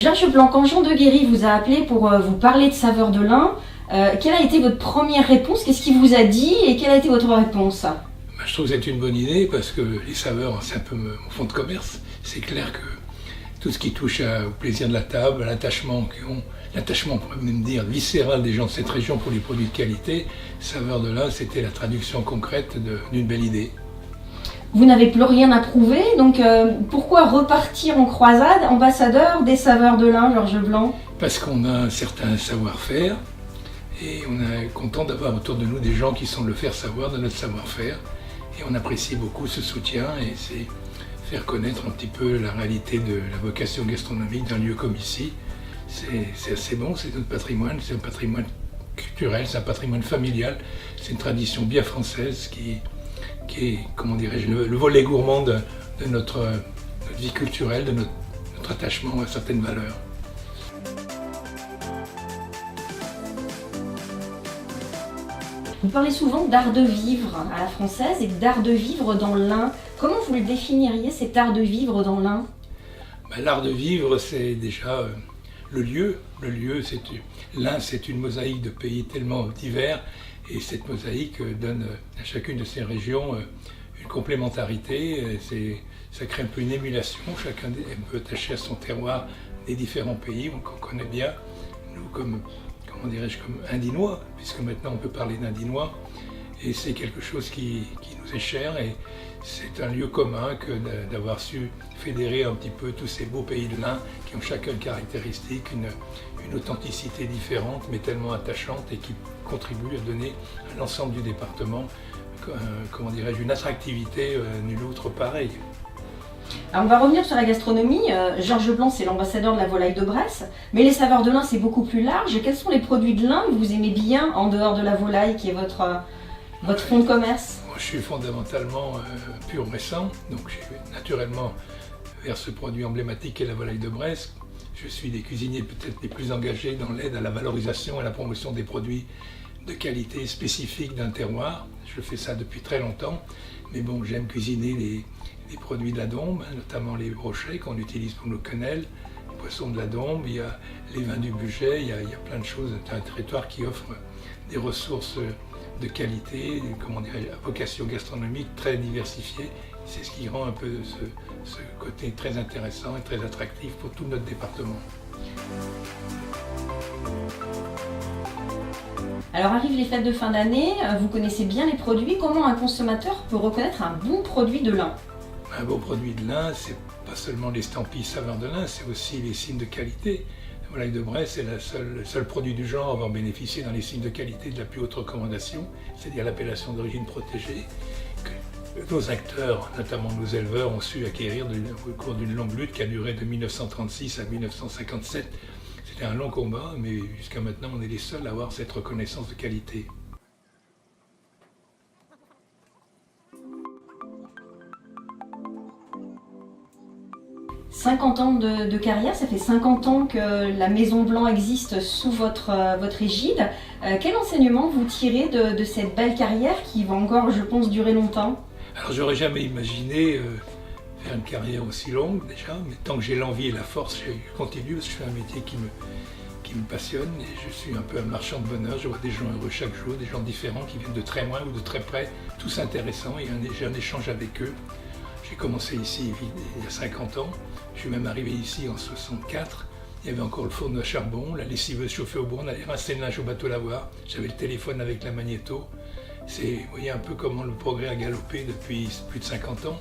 Georges Blanc, quand Jean Deguerry vous a appelé pour vous parler de saveurs de lin, quelle a été votre première réponse? Qu'est-ce qu'il vous a dit et quelle a été votre réponse? Je trouve que c'est une bonne idée parce que les saveurs, c'est un peu mon fond de commerce. C'est clair que tout ce qui touche au plaisir de la table, à l'attachement, on pourrait même dire viscéral des gens de cette région pour les produits de qualité, saveurs de lin, c'était la traduction concrète d'une belle idée. Vous n'avez plus rien à prouver, donc pourquoi repartir en croisade, ambassadeur des saveurs de lin, Georges Blanc? Parce qu'on a un certain savoir-faire et on est content d'avoir autour de nous des gens qui sont le faire savoir de notre savoir-faire. Et on apprécie beaucoup ce soutien et c'est faire connaître un petit peu la réalité de la vocation gastronomique d'un lieu comme ici. C'est assez bon, c'est notre patrimoine, c'est un patrimoine culturel, c'est un patrimoine familial, c'est une tradition bien française qui est, comment dirais-je, le volet gourmand de notre vie culturelle, de notre attachement à certaines valeurs. Vous parlez souvent d'art de vivre à la française et d'art de vivre dans l'Ain. Comment vous le définiriez, cet art de vivre dans l'Ain? L'art de vivre, c'est déjà le lieu. L'Ain, c'est une mosaïque de pays tellement divers et cette mosaïque donne à chacune de ces régions une complémentarité. Ça crée un peu une émulation. Chacun peut attacher à son terroir des différents pays qu'on connaît bien. Nous, comme indinois, puisque maintenant on peut parler d'indinois, et c'est quelque chose qui nous est cher et c'est un lieu commun que d'avoir su fédérer un petit peu tous ces beaux pays de l'Ain qui ont chacun une caractéristique, une authenticité différente mais tellement attachante et qui contribue à donner à l'ensemble du département, une attractivité nulle autre pareille. Alors on va revenir sur la gastronomie. Georges Blanc, c'est l'ambassadeur de la volaille de Bresse, mais les saveurs de l'Ain, c'est beaucoup plus large. Quels sont les produits de l'Ain que vous aimez bien en dehors de la volaille qui est votre fond de commerce? Moi, je suis fondamentalement pur messin, donc je suis naturellement vers ce produit emblématique qu'est la volaille de Bresse. Je suis des cuisiniers peut-être les plus engagés dans l'aide à la valorisation et à la promotion des produits de qualité spécifique d'un terroir. Je fais ça depuis très longtemps, mais bon, j'aime cuisiner les produits de la Dombe, notamment les brochets qu'on utilise pour nos quenelles, les poissons de la Dombe, il y a les vins du Bugey, il y a plein de choses. C'est un territoire qui offre des ressources de qualité, à vocation gastronomique très diversifiée. C'est ce qui rend un peu ce côté très intéressant et très attractif pour tout notre département. Alors arrivent les fêtes de fin d'année, vous connaissez bien les produits. Comment un consommateur peut reconnaître un bon produit de l'Ain? Un beau produit de l'Ain, c'est pas seulement l'estampille saveur de l'Ain, c'est aussi les signes de qualité. La volaille de Bresse est le seul produit du genre à avoir bénéficié dans les signes de qualité de la plus haute recommandation, c'est-à-dire l'appellation d'origine protégée, que nos acteurs, notamment nos éleveurs, ont su acquérir au cours d'une longue lutte qui a duré de 1936 à 1957. C'était un long combat, mais jusqu'à maintenant, on est les seuls à avoir cette reconnaissance de qualité. « 50 ans de carrière, ça fait 50 ans que la Maison Blanc existe sous votre égide. Quel enseignement vous tirez de cette belle carrière qui va encore, je pense, durer longtemps? Alors, j'aurais jamais imaginé faire une carrière aussi longue déjà, mais tant que j'ai l'envie et la force, je continue parce que je fais un métier qui me passionne et je suis un peu un marchand de bonheur. Je vois des gens heureux chaque jour, des gens différents qui viennent de très loin ou de très près, tous intéressants et j'ai un échange avec eux. J'ai commencé ici il y a 50 ans, je suis même arrivé ici en 64. Il y avait encore le fourneau à charbon, la lessiveuse chauffée au bois, on allait rincer le linge au bateau lavoir, j'avais le téléphone avec la magnéto. Vous voyez un peu comment le progrès a galopé depuis plus de 50 ans.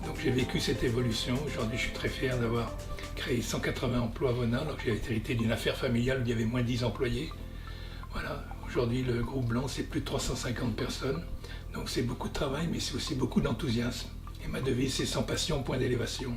Donc j'ai vécu cette évolution. Aujourd'hui, je suis très fier d'avoir créé 180 emplois à Vonin, alors que j'ai hérité d'une affaire familiale où il y avait moins de 10 employés. Voilà, aujourd'hui, le groupe Blanc, c'est plus de 350 personnes. Donc c'est beaucoup de travail, mais c'est aussi beaucoup d'enthousiasme. Et ma devise, c'est sans passion, point d'élévation.